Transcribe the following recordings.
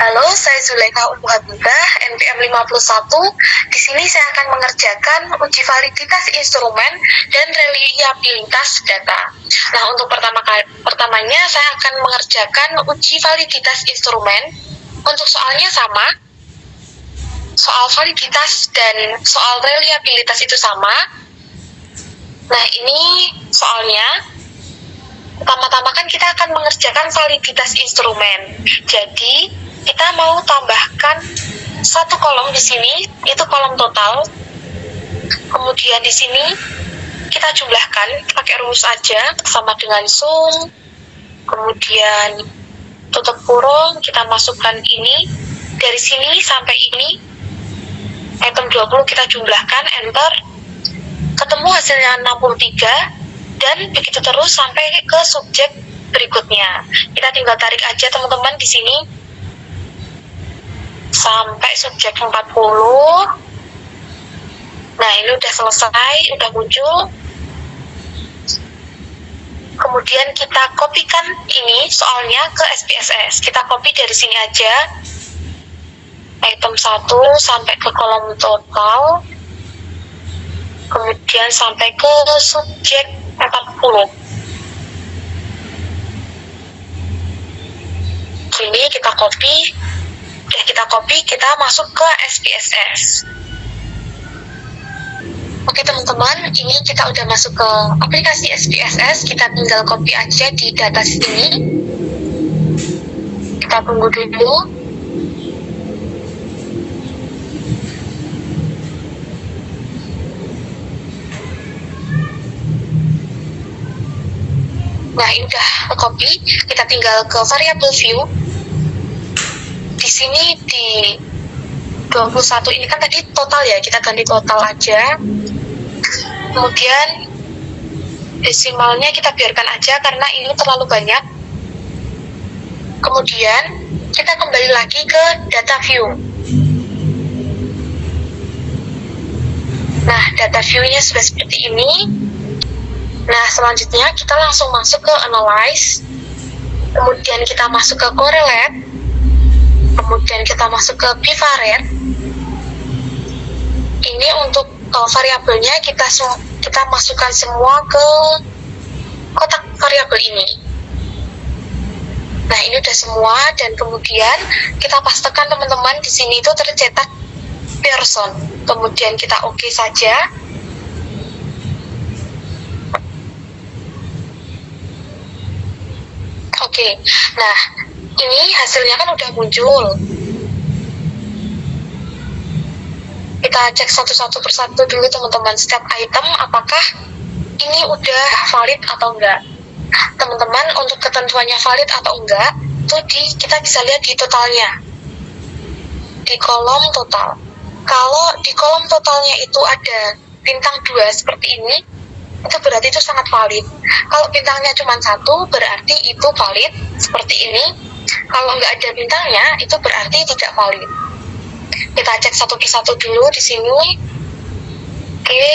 Halo, saya Zulaikha Ummu Habibah, NPM 51. Di sini saya akan mengerjakan uji validitas instrumen dan reliabilitas data. Nah, untuk pertamanya saya akan mengerjakan uji validitas instrumen. Untuk soalnya sama, soal validitas dan soal reliabilitas itu sama. Nah, ini soalnya. Pertama-tama kan kita akan mengerjakan validitas instrumen. Jadi, kita mau tambahkan satu kolom di sini, itu kolom total. Kemudian di sini kita jumlahkan pakai rumus aja sama dengan sum. Kemudian tutup kurung, kita masukkan ini. Dari sini sampai ini, item 20 kita jumlahkan, enter. Ketemu hasilnya 63. Dan begitu terus sampai ke subjek berikutnya. Kita tinggal tarik aja teman-teman di sini sampai subjek 40. Nah, ini udah selesai, udah muncul. Kemudian kita kopikan ini soalnya ke SPSS. Kita copy dari sini aja. Item 1 sampai ke kolom total. Kemudian sampai ke subjek 40. Ini kita copy. Kita masuk ke SPSS. Oke teman-teman, ini kita udah masuk ke aplikasi SPSS. Kita tinggal copy aja di data sini. Kita tunggu dulu. Nah, ini udah copy. Kita tinggal ke variable view. Di sini di 21 ini kan tadi total ya, kita ganti total aja. Kemudian desimalnya kita biarkan aja karena ini terlalu banyak. Kemudian kita kembali lagi ke data view. Nah, data view-nya sudah seperti ini. Nah, selanjutnya kita langsung masuk ke analyze. Kemudian kita masuk ke correlate. Kemudian kita masuk ke bivariate. Ini untuk variabelnya kita masukkan semua ke kotak variabel ini. Nah, ini udah semua dan kemudian kita pastikan teman-teman di sini itu tercetak Pearson. Kemudian kita oke saja. Oke, nah ini hasilnya kan udah muncul. Kita cek satu persatu dulu teman-teman, setiap item apakah ini udah valid atau enggak. Teman-teman, untuk ketentuannya valid atau enggak, itu kita bisa lihat di totalnya. Di kolom total. Kalau di kolom totalnya itu ada bintang 2 seperti ini, itu berarti itu sangat valid. Kalau bintangnya cuma 1, berarti itu valid seperti ini. Kalau nggak ada bintangnya, itu berarti tidak valid. Kita cek satu persatu dulu di sini. Oke.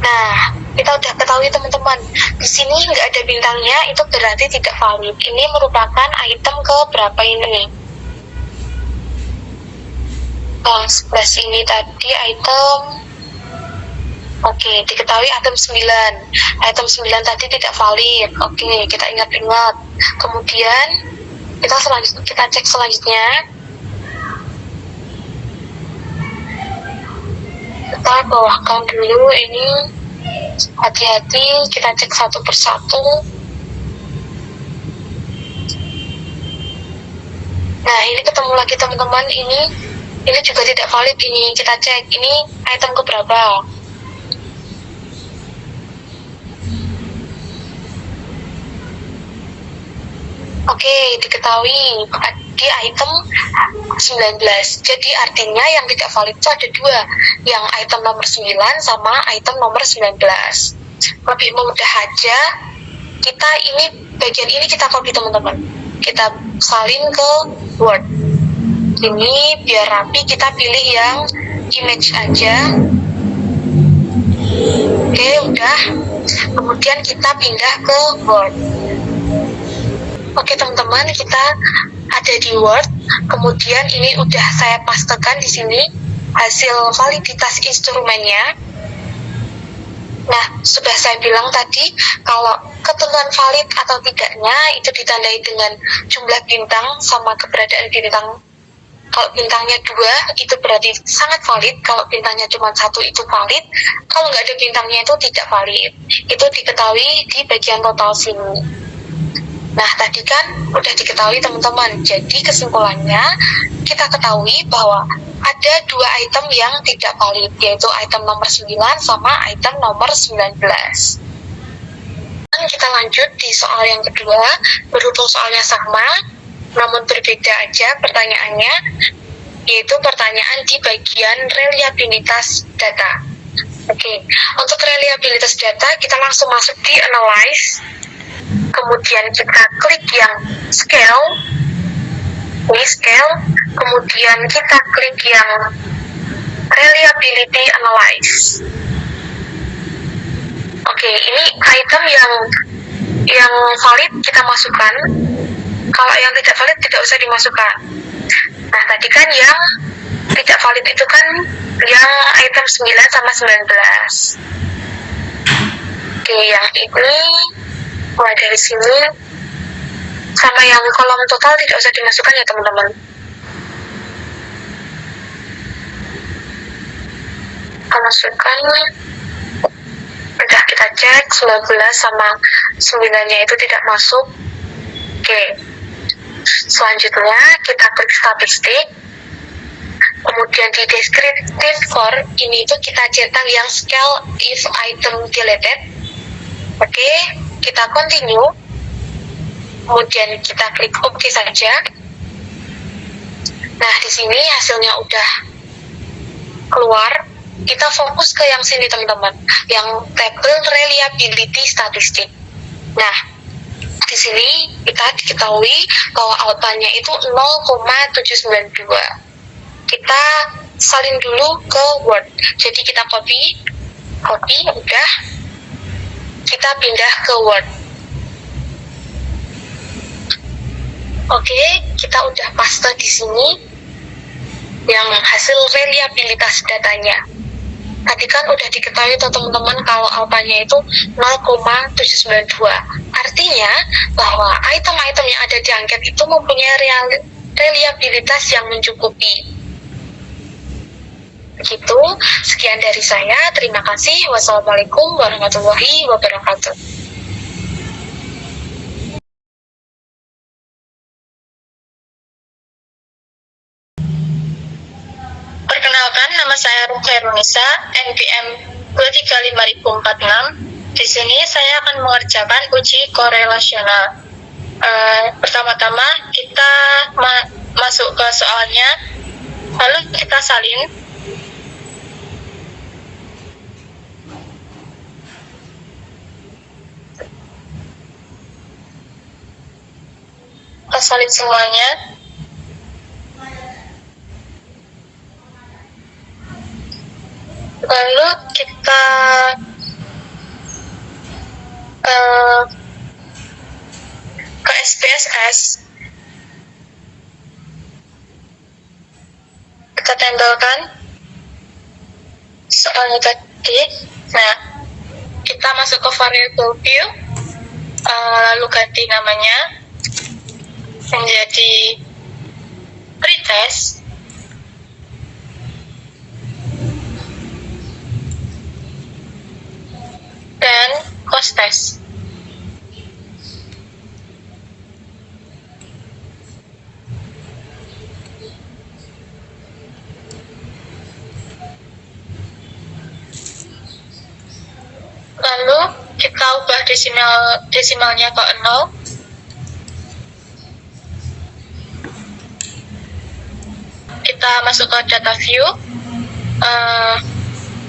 Nah, kita udah ketahui teman-teman, di sini nggak ada bintangnya, itu berarti tidak valid. Ini merupakan item ke berapa ini? Sebelah sini tadi item. Oke, diketahui item 9. Item 9 tadi tidak valid. Oke, kita ingat-ingat. Kemudian kita cek selanjutnya. Kita bawahkan dulu ini. Hati-hati, kita cek satu persatu. Nah, ini ketemu lagi teman-teman, ini juga tidak valid. Ini kita cek, ini item keberapa? Oke, diketahui di item 19. Jadi artinya yang tidak valid itu ada 2, yang item nomor 9 sama item nomor 19. Lebih mudah aja, kita bagian ini kita copy teman-teman. Kita salin ke Word. Ini biar rapi, kita pilih yang image aja. Oke, udah. Kemudian kita pindah ke Word. Oke teman-teman, kita ada di Word. Kemudian ini udah saya pastekan di sini hasil validitas instrumennya. Nah, sudah saya bilang tadi kalau ketentuan valid atau tidaknya itu ditandai dengan jumlah bintang sama keberadaan bintang. Kalau bintangnya 2 itu berarti sangat valid, kalau bintangnya cuma 1 itu valid, kalau nggak ada bintangnya itu tidak valid. Itu diketahui di bagian total sini. Nah, tadi kan udah diketahui teman-teman, jadi kesimpulannya kita ketahui bahwa ada 2 item yang tidak valid, yaitu item nomor 9 sama item nomor 19. Dan kita lanjut di soal yang kedua, berhubung soalnya sama, namun berbeda aja pertanyaannya, yaitu pertanyaan di bagian reliabilitas data. Oke, untuk reliabilitas data kita langsung masuk di analyze, kemudian kita klik yang scale, ini scale, kemudian kita klik yang reliability analyze. Oke, ini item yang valid kita masukkan. Kalau yang tidak valid tidak usah dimasukkan. Nah, tadi kan yang tidak valid itu kan yang item 9 sama 19. Oke, yang ini mulai dari sini sama yang kolom total tidak usah dimasukkan ya teman-teman. Kita masukkan, udah kita cek 19 sama 9-nya itu tidak masuk. Oke, selanjutnya kita klik statistik, kemudian di descriptive core ini itu kita cetak yang scale if item deleted. Oke, kita continue, kemudian kita klik OK saja. Nah, di sini hasilnya udah keluar. Kita fokus ke yang sini teman-teman, yang table reliability statistik. Nah, di sini kita diketahui bahwa outputnya itu 0,792. Kita salin dulu ke Word. Jadi kita copy, udah. Kita pindah ke Word. Oke, kita udah paste di sini yang hasil reliabilitas datanya. Tadi kan udah diketahui teman-teman kalau outputnya itu 0,792. Artinya bahwa item-item yang ada di angket itu mempunyai reliabilitas yang mencukupi. Begitu, sekian dari saya. Terima kasih. Wassalamualaikum warahmatullahi wabarakatuh. Perkenalkan, nama saya Khairunisa, NPM 235.046. Di sini saya akan mengerjakan uji korelasional. Pertama-tama kita masuk ke soalnya, lalu kita salin. Kita salin semuanya. Lalu kita ke SPSS, kita tempelkan soalnya tadi. Nah, kita masuk ke variable view, lalu ganti namanya menjadi pretest. Dan cost test. Lalu kita ubah desimalnya ke 0. Kita masuk ke data view,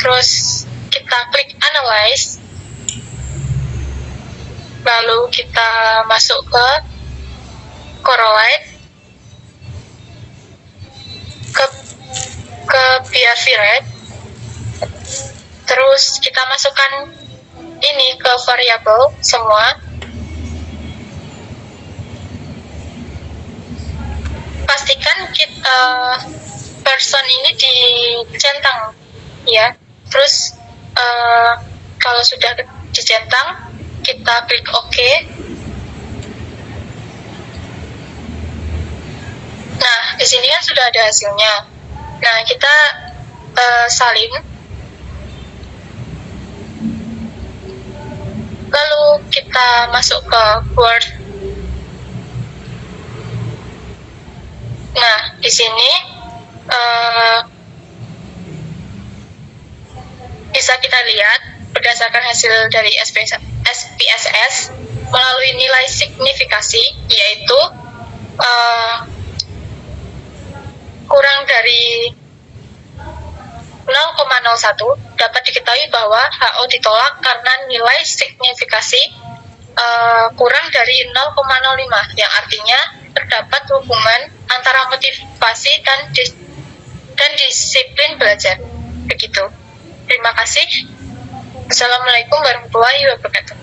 terus kita klik analyze. Lalu kita masuk ke correlate, ke behavior, terus kita masukkan ini ke variabel semua. pastikan person ini dicentang, ya. Terus kalau sudah dicentang, kita klik OK. Nah, di sini kan sudah ada hasilnya. Nah, kita salin. Lalu kita masuk ke Word. Nah, di sini bisa kita lihat berdasarkan hasil dari SPSS melalui nilai signifikasi, yaitu kurang dari 0,01, dapat diketahui bahwa HO ditolak karena nilai signifikasi kurang dari 0,05, yang artinya terdapat hubungan antara motivasi dan disiplin belajar. Begitu. Terima kasih. Assalamualaikum warahmatullahi wabarakatuh.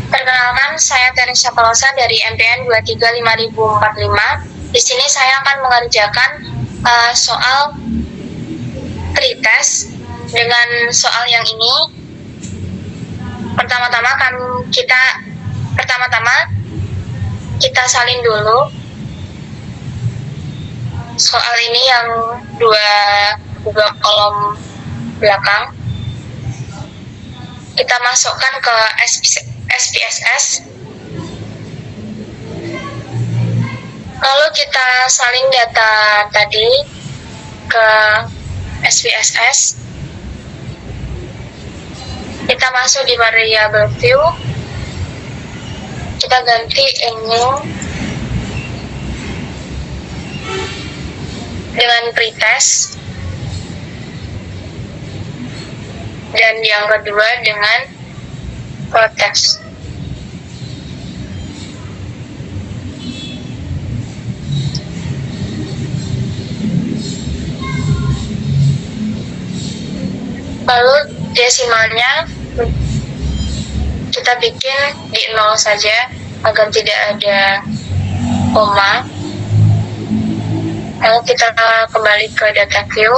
Perkenalkan, saya Teresia Palosa dari MPN 235045. Di sini saya akan mengerjakan soal pretest dengan soal yang ini. Pertama-tama kita salin dulu soal ini yang dua kolom belakang. Kita masukkan ke SPSS. Lalu kita salin data tadi ke SPSS. Kita masuk di variable view. Kita ganti ini dengan pretest. Dan yang kedua dengan protest. Lalu desimalnya kita bikin di 0 saja agar tidak ada koma. Lalu kita kembali ke data view.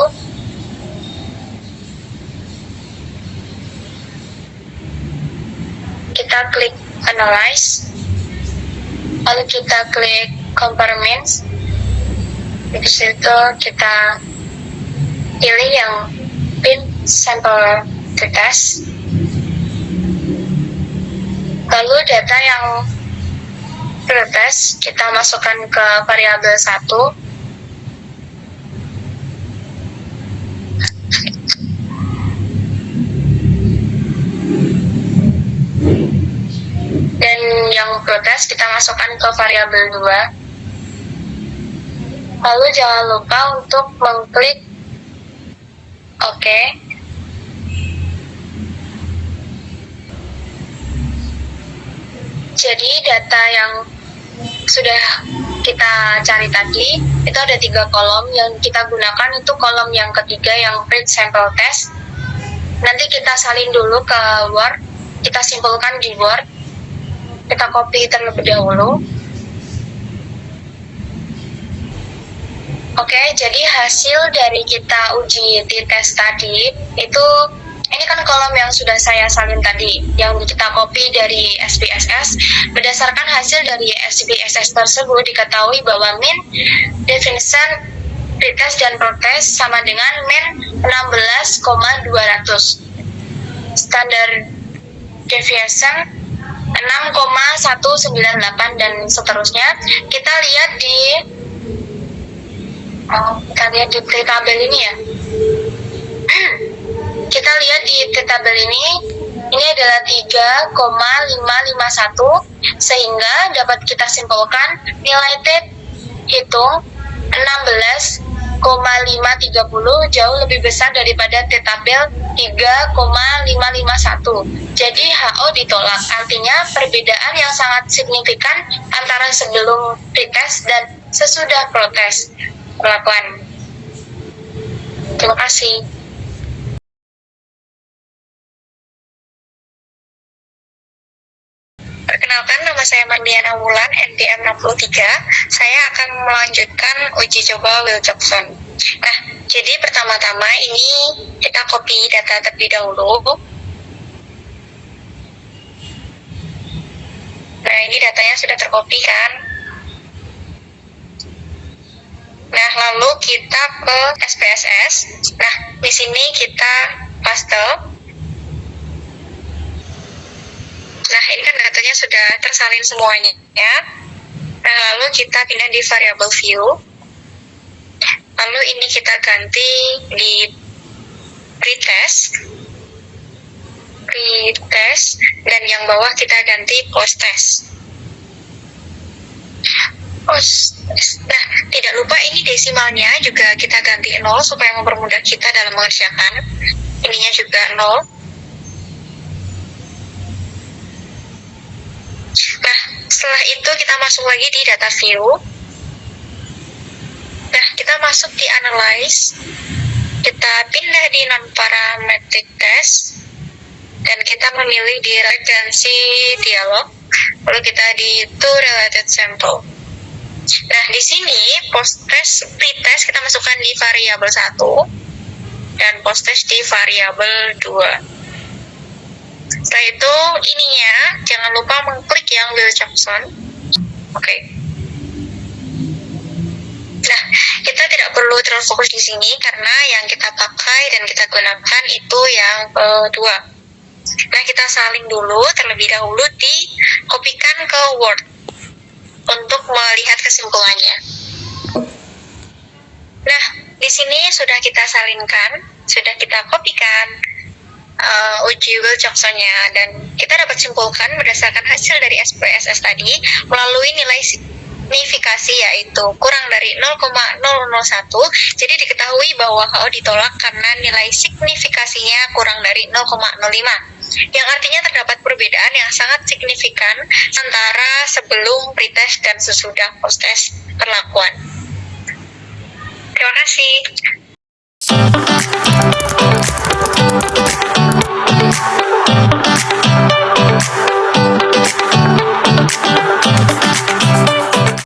Kita klik analyze. Lalu kita klik compare means. Di situ kita pilih yang pin sample pretest. Lalu data yang pretest kita masukkan ke variabel 1. Dan yang protest kita masukkan ke variabel 2. Lalu jangan lupa untuk mengklik OK. Jadi data yang sudah kita cari tadi itu ada 3 kolom. Yang kita gunakan itu kolom yang ketiga, yang print sample test. Nanti kita salin dulu ke Word. Kita simpulkan di Word. Kita copy terlebih dahulu. Oke, jadi hasil dari kita uji t-test tadi itu, ini kan kolom yang sudah saya salin tadi, yang kita copy dari SPSS. Berdasarkan hasil dari SPSS tersebut diketahui bahwa mean definition pretest dan protest sama dengan mean 16,200, standar deviation 6,198 dan seterusnya. Kita lihat di tabel ini ya. Kita lihat di tabel ini adalah 3,551, sehingga dapat kita simpulkan nilai T hitung 16,530 jauh lebih besar daripada T tabel 3,551. Jadi HO ditolak. Artinya perbedaan yang sangat signifikan antara sebelum pretest dan sesudah protest perlakuan. Terima kasih. nama saya Marliana Wulan, NPM 63. Saya akan melanjutkan uji coba Wilcoxon. Nah, jadi pertama-tama ini kita copy data terlebih dahulu. Nah, ini datanya sudah tercopy kan? Nah, lalu kita ke SPSS. Nah, di sini kita paste. Nah, ini kan datanya sudah tersalin semuanya ya. Nah, lalu kita pindah di variable view. Lalu ini kita ganti di pretest, dan yang bawah kita ganti post-test. Nah, tidak lupa ini desimalnya juga kita ganti 0 supaya mempermudah kita dalam mengerjakan. Ininya juga 0. Nah, setelah itu kita masuk lagi di data view. Nah, kita masuk di analyze. Kita pindah di non-parametric test. Dan kita memilih di redundancy dialog. Lalu kita di to related sample. Nah, di sini post-test, pre-test kita masukkan di variabel 1. Dan post-test di variabel 2. Setelah itu ininya jangan lupa mengklik yang Wilcoxon. Oke. Nah, kita tidak perlu terlalu fokus di sini karena yang kita pakai dan kita gunakan itu yang kedua. Nah, kita salin dulu terlebih dahulu, dikopikan ke Word untuk melihat kesimpulannya. Nah, di sini sudah kita salinkan, sudah kita kopikan uji Wilcoxonnya, dan kita dapat simpulkan berdasarkan hasil dari SPSS tadi melalui nilai signifikasi yaitu kurang dari 0,001. Jadi diketahui bahwa HO ditolak karena nilai signifikasinya kurang dari 0,05, yang artinya terdapat perbedaan yang sangat signifikan antara sebelum pretest dan sesudah post-test perlakuan. Terima kasih.